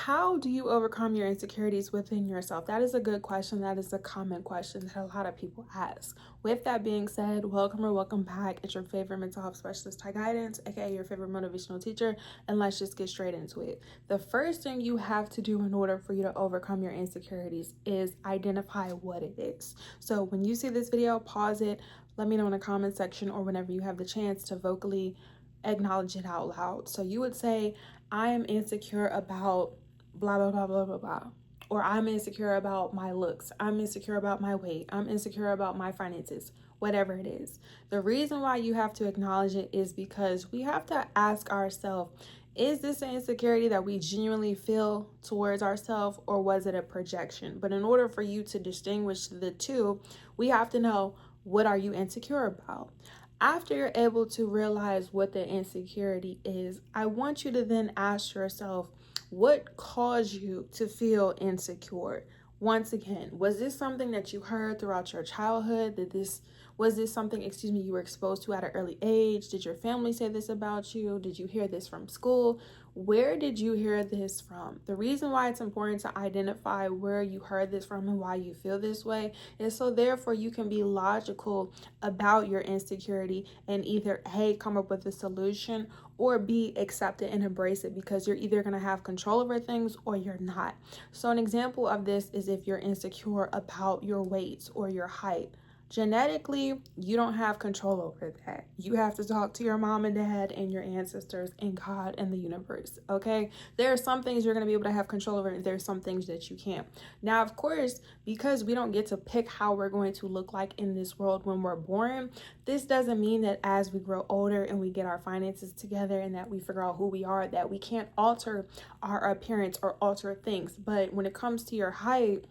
how do you overcome your insecurities within yourself? That is a good question. That is a common question that a lot of people ask. With that being said, welcome or welcome back. It's your favorite mental health specialist, Ty Guidance, aka your favorite motivational teacher, and let's just get straight into it. The first thing you have to do in order for you to overcome your insecurities is identify what it is. So when you see this video, pause it, let me know in the comment section or whenever you have the chance to vocally acknowledge it out loud. So you would say, I am insecure about blah, blah, blah, blah, blah, blah. Or I'm insecure about my looks. I'm insecure about my weight. I'm insecure about my finances, whatever it is. The reason why you have to acknowledge it is because we have to ask ourselves, is this an insecurity that we genuinely feel towards ourselves, or was it a projection? But in order for you to distinguish the two, we have to know, what are you insecure about? After you're able to realize what the insecurity is, I want you to then ask yourself, what caused you to feel insecure? Once again, was this something that you heard throughout your childhood? Was this something, you were exposed to at an early age? Did your family say this about you? Did you hear this from school? Where did you hear this from? The reason why it's important to identify where you heard this from and why you feel this way is so therefore you can be logical about your insecurity and either A, come up with a solution, or B, accept it and embrace it, because you're either going to have control over things or you're not. So an example of this is if you're insecure about your weight or your height. Genetically, you don't have control over that. You have to talk to your mom and dad and your ancestors and God and the universe, okay? There are some things you're going to be able to have control over, and there's some things that you can't. Now, of course, because we don't get to pick how we're going to look like in this world when we're born, this doesn't mean that as we grow older and we get our finances together and that we figure out who we are, that we can't alter our appearance or alter things. But when it comes to your height,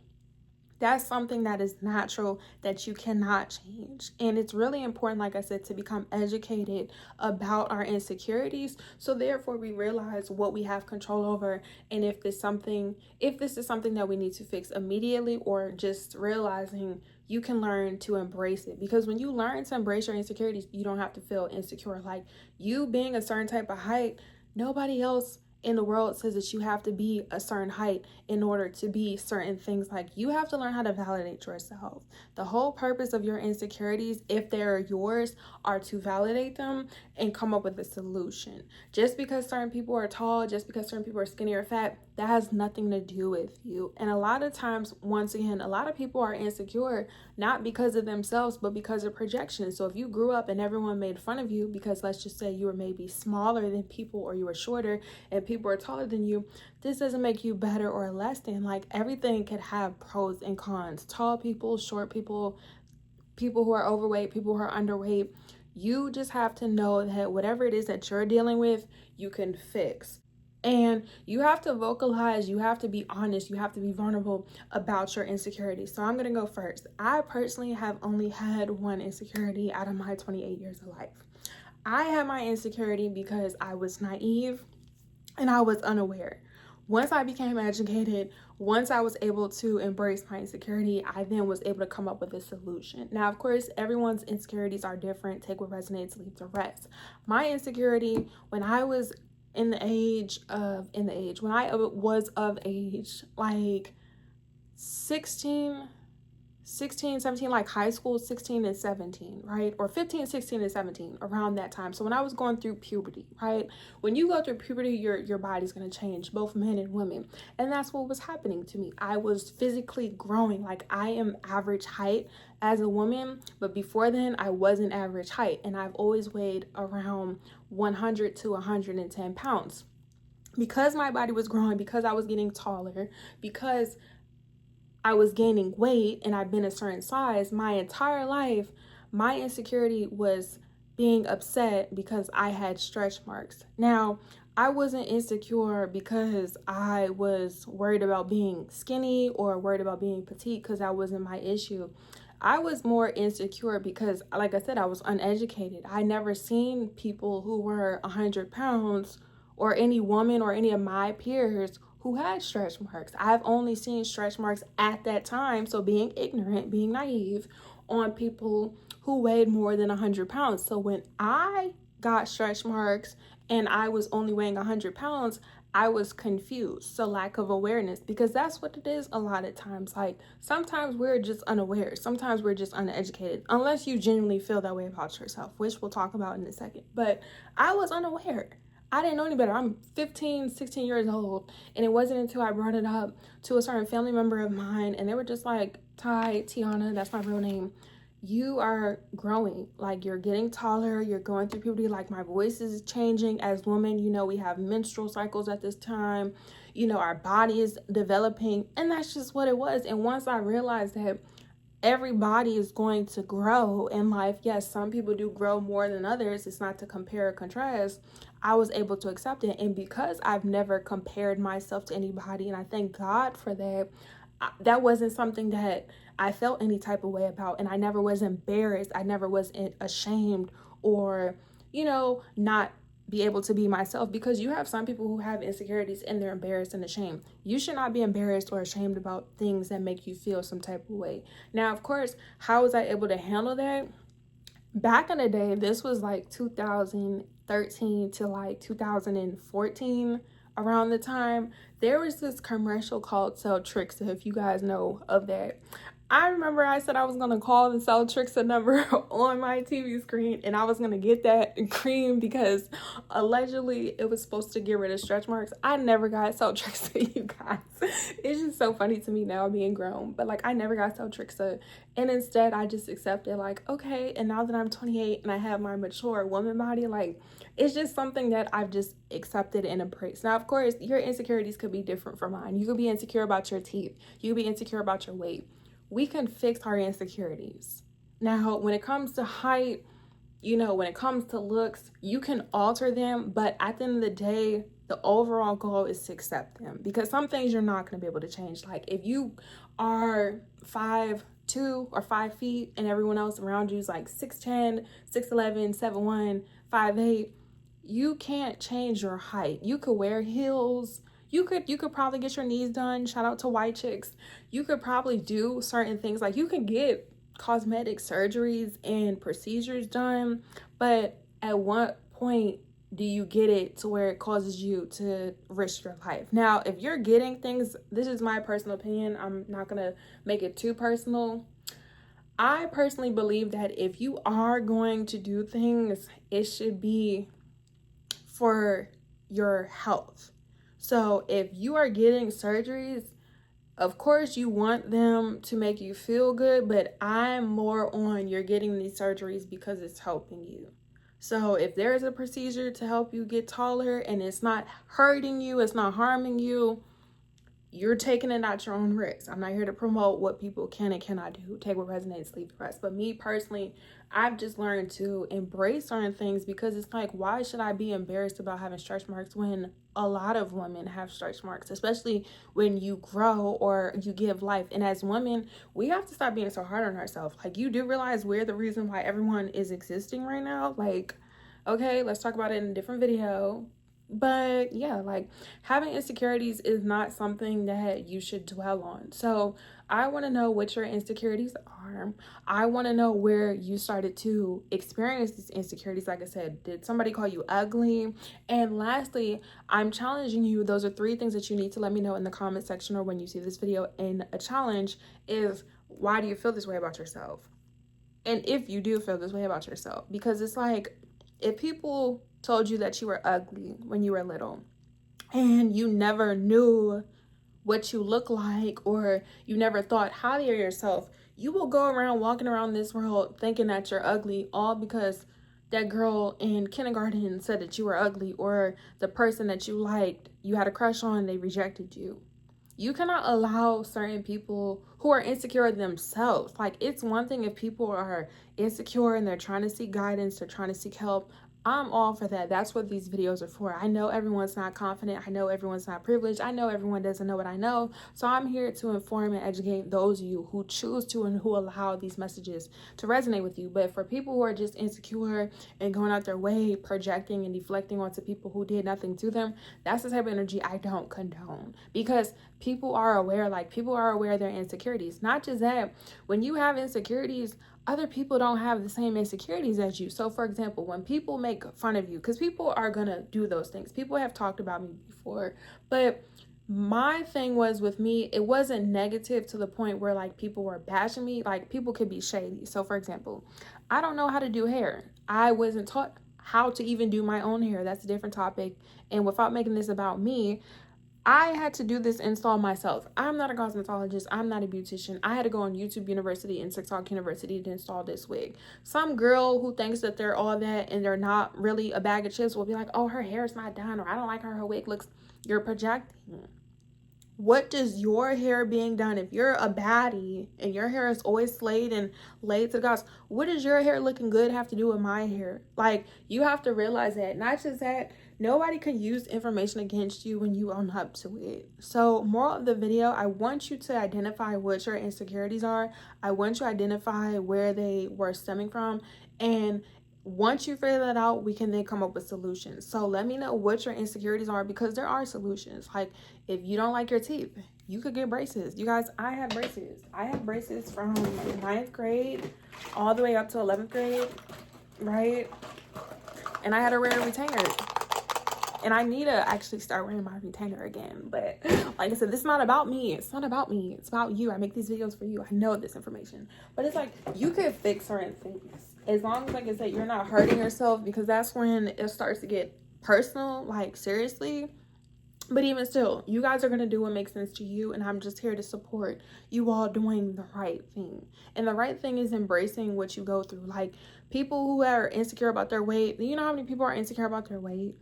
that's something that is natural that you cannot change. And it's really important, like I said, to become educated about our insecurities. So therefore we realize what we have control over, and if this is something that we need to fix immediately, or just realizing you can learn to embrace it. Because when you learn to embrace your insecurities, you don't have to feel insecure. Like, you being a certain type of height, nobody else in the world says that you have to be a certain height in order to be certain things. Like, you have to learn how to validate yourself. The whole purpose of your insecurities, if they're yours, are to validate them and come up with a solution. Just because certain people are tall, just because certain people are skinny or fat, that has nothing to do with you. And a lot of times, once again, a lot of people are insecure not because of themselves, but because of projection. So if you grew up and everyone made fun of you because, let's just say, you were maybe smaller than people, or you were shorter and people are taller than you, this doesn't make you better or less than. Like, everything could have pros and cons. Tall people, short people, people who are overweight, people who are underweight. You just have to know that whatever it is that you're dealing with, you can fix. And you have to vocalize, you have to be honest, you have to be vulnerable about your insecurities. So I'm going to go first. I personally have only had one insecurity out of my 28 years of life. I had my insecurity because I was naive and I was unaware. Once I became educated, once I was able to embrace my insecurity, I then was able to come up with a solution. Now, of course, everyone's insecurities are different. Take what resonates, leave the rest. My insecurity, when I was when I was of age, like 16, 17, like high school, 16 and 17, right? Or 15, 16 and 17, around that time. So when I was going through puberty, right? When you go through puberty, your body's going to change, both men and women. And that's what was happening to me. I was physically growing. Like, I am average height as a woman, but before then I wasn't average height. And I've always weighed around 100 to 110 pounds. Because my body was growing, because I was getting taller, because I was gaining weight and I've been a certain size my entire life, my insecurity was being upset because I had stretch marks. Now, I wasn't insecure because I was worried about being skinny or worried about being petite, because that wasn't my issue. I was more insecure because, like I said, I was uneducated. I never seen people who were 100 pounds, or any woman or any of my peers who had stretch marks. I've only seen stretch marks at that time, so being ignorant, being naive, on people who weighed more than 100 pounds. So when I got stretch marks and I was only weighing 100 pounds, I was confused. So lack of awareness, because that's what it is a lot of times. Like sometimes we're just unaware. Sometimes we're just uneducated, unless you genuinely feel that way about yourself, which we'll talk about in a second. But I was unaware. I didn't know any better. I'm 15, 16 years old. And it wasn't until I brought it up to a certain family member of mine, and they were just like, Tiana, that's my real name, you are growing, like you're getting taller, you're going through puberty, like my voice is changing. As women, you know, we have menstrual cycles at this time, you know, our body is developing, and that's just what it was. And once I realized that everybody is going to grow in life, yes, some people do grow more than others, it's not to compare or contrast, I was able to accept it. And because I've never compared myself to anybody, and I thank God for that, that wasn't something that I felt any type of way about. And I never was embarrassed. I never was ashamed or, you know, not be able to be myself. Because you have some people who have insecurities and they're embarrassed and ashamed. You should not be embarrassed or ashamed about things that make you feel some type of way. Now, of course, how was I able to handle that? Back in the day, this was like 2013 to like 2014, around the time, there was this commercial called Sell Tricks, if you guys know of that. I remember I said I was going to call the Sell Tricks number on my TV screen, and I was going to get that cream because allegedly it was supposed to get rid of stretch marks. I never got Sell Tricks, you guys. It's just so funny to me now being grown, but like I never got Sell Tricks, and instead I just accepted like, okay, and now that I'm 28 and I have my mature woman body, like it's just something that I've just accepted and embraced. Now, of course, your insecurities could be different from mine. You could be insecure about your teeth. You could be insecure about your weight. We can fix our insecurities. Now, when it comes to height, you know, when it comes to looks, you can alter them, but at the end of the day, the overall goal is to accept them, because some things you're not going to be able to change. Like if you are 5'2" or 5 feet and everyone else around you is like 6'10", 6'11", 7'1", 5'8", you can't change your height. You could wear heels. You could probably get your knees done. Shout out to white chicks. You could probably do certain things. Like you could get cosmetic surgeries and procedures done, but at what point do you get it to where it causes you to risk your life? Now, if you're getting things, this is my personal opinion, I'm not gonna make it too personal. I personally believe that if you are going to do things, it should be for your health. So if you are getting surgeries, of course you want them to make you feel good, but I'm more on you're getting these surgeries because it's helping you. So if there is a procedure to help you get taller and it's not hurting you, it's not harming you, you're taking it at your own risk. I'm not here to promote what people can and cannot do. Take what resonates, leave the rest. But me personally, I've just learned to embrace certain things, because it's like, why should I be embarrassed about having stretch marks when a lot of women have stretch marks, especially when you grow or you give life. And as women, we have to stop being so hard on ourselves. Like, you do realize we're the reason why everyone is existing right now. Like, okay, let's talk about it in a different video. But yeah, like having insecurities is not something that you should dwell on. So I want to know what your insecurities are. I want to know where you started to experience these insecurities. Like I said, did somebody call you ugly? And lastly, I'm challenging you. Those are 3 things that you need to let me know in the comment section or when you see this video in a challenge is, why do you feel this way about yourself? And if you do feel this way about yourself, because it's like, if people told you that you were ugly when you were little and you never knew what you look like, or you never thought highly of yourself, you will go around walking around this world thinking that you're ugly, all because that girl in kindergarten said that you were ugly, or the person that you liked, you had a crush on, they rejected you. You cannot allow certain people who are insecure themselves. Like, it's one thing if people are insecure and they're trying to seek guidance, they're trying to seek help. I'm all for that. That's what these videos are for. I know everyone's not confident. I know everyone's not privileged. I know everyone doesn't know what I know. So I'm here to inform and educate those of you who choose to and who allow these messages to resonate with you. But for people who are just insecure and going out their way, projecting and deflecting onto people who did nothing to them, that's the type of energy I don't condone. Because people are aware of their insecurities. Not just that, when you have insecurities, other people don't have the same insecurities as you. So for example, when people make fun of you, because people are gonna do those things, people have talked about me before, but my thing was with me, it wasn't negative to the point where like people were bashing me. Like people could be shady. So for example, I don't know how to do hair. I wasn't taught how to even do my own hair. That's a different topic. And without making this about me, I had to do this install myself. I'm not a cosmetologist. I'm not a beautician. I had to go on YouTube University and TikTok University to install this wig. Some girl who thinks that they're all that and they're not really a bag of chips will be like, oh, her hair's not done, or I don't like her wig looks. You're projecting. What does your hair being done, if you're a baddie and your hair is always slayed and laid to the gods, what does your hair looking good have to do with my hair? Like, you have to realize that. Not just that, nobody can use information against you when you own up to it. So moral of the video, I want you to identify what your insecurities are. I want you to identify where they were stemming from, and once you figure that out, we can then come up with solutions. So let me know what your insecurities are, because there are solutions. Like, if you don't like your teeth, you could get braces. You guys, I had braces. I had braces from 9th grade all the way up to 11th grade, right? And I had to wear a retainer. And I need to actually start wearing my retainer again. But like I said, this is not about me. It's not about me. It's about you. I make these videos for you. I know this information. But it's like, you could fix certain things. As long as, like I said, you're not hurting yourself, because that's when it starts to get personal, like seriously. But even still, you guys are going to do what makes sense to you. And I'm just here to support you all doing the right thing. And the right thing is embracing what you go through. Like, people who are insecure about their weight, you know how many people are insecure about their weight?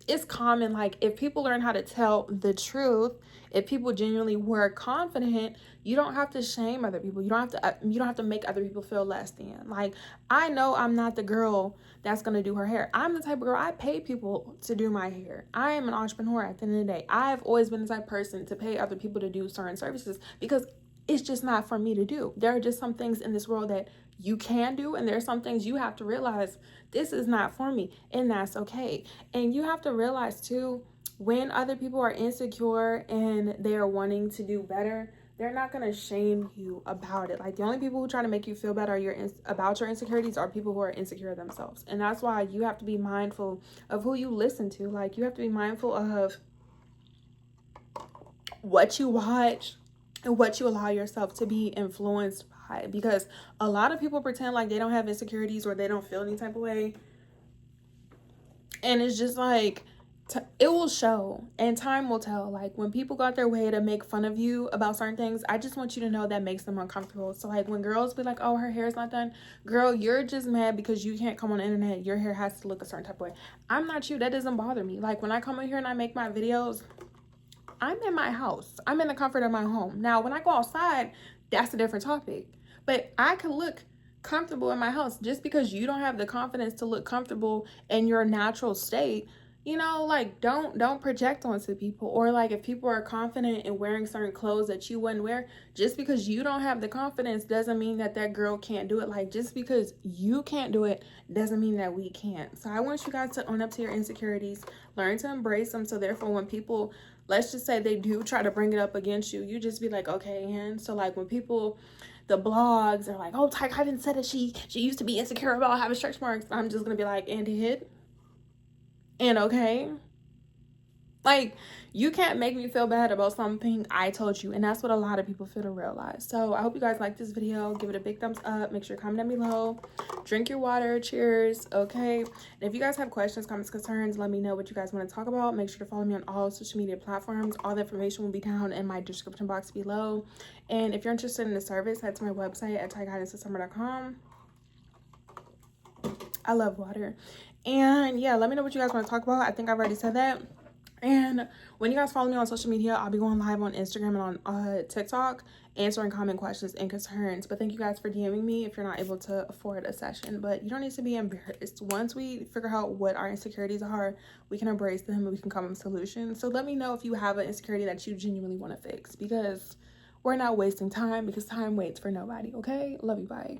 It's common. Like, if people learn how to tell the truth, if people genuinely were confident, you don't have to shame other people. You don't have to make other people feel less than. Like, I know I'm not the girl that's going to do her hair. I'm the type of girl, I pay people to do my hair. I am an entrepreneur at the end of the day. I've always been the type of person to pay other people to do certain services, because it's just not for me to do. There are just some things in this world that you can do, and there's some things you have to realize this is not for me, and that's okay. And you have to realize too, when other people are insecure and they are wanting to do better, they're not going to shame you about it. Like, the only people who try to make you feel better about your insecurities are people who are insecure themselves. And that's why you have to be mindful of who you listen to. Like, you have to be mindful of what you watch and what you allow yourself to be influenced by, because a lot of people pretend like they don't have insecurities or they don't feel any type of way, and it's just like, it will show and time will tell. Like, when people go out their way to make fun of you about certain things, I just want you to know that makes them uncomfortable. So like, when girls be like, oh, her hair's not done, girl, you're just mad because you can't come on the internet, your hair has to look a certain type of way. I'm not you. That doesn't bother me. Like, when I come in here and I make my videos, I'm in my house. I'm in the comfort of my home. Now, when I go outside, that's a different topic. But I can look comfortable in my house. Just because you don't have the confidence to look comfortable in your natural state, you know, like, don't project onto people. Or like, if people are confident in wearing certain clothes that you wouldn't wear, just because you don't have the confidence doesn't mean that that girl can't do it. Like, just because you can't do it doesn't mean that we can't. So I want you guys to own up to your insecurities, learn to embrace them, so therefore when people, let's just say they do try to bring it up against you, you just be like, okay. And so like, when people, the blogs are like, oh, Ty Hyden said that she used to be insecure about having stretch marks, I'm just gonna be like, and did, and okay. Like, you can't make me feel bad about something I told you. And that's what a lot of people fail to realize. So I hope you guys like this video. Give it a big thumbs up. Make sure to comment down below. Drink your water. Cheers. Okay. And if you guys have questions, comments, concerns, let me know what you guys want to talk about. Make sure to follow me on all social media platforms. All the information will be down in my description box below. And if you're interested in the service, head to my website at tyguidance.summer.com. I love water. And yeah, let me know what you guys want to talk about. I think I've already said that. And when you guys follow me on social media, I'll be going live on Instagram and on TikTok, answering common questions and concerns. But thank you guys for DMing me if you're not able to afford a session. But you don't need to be embarrassed. Once we figure out what our insecurities are, we can embrace them and we can come up with solutions. So let me know if you have an insecurity that you genuinely want to fix, because we're not wasting time, because time waits for nobody. Okay? Love you. Bye.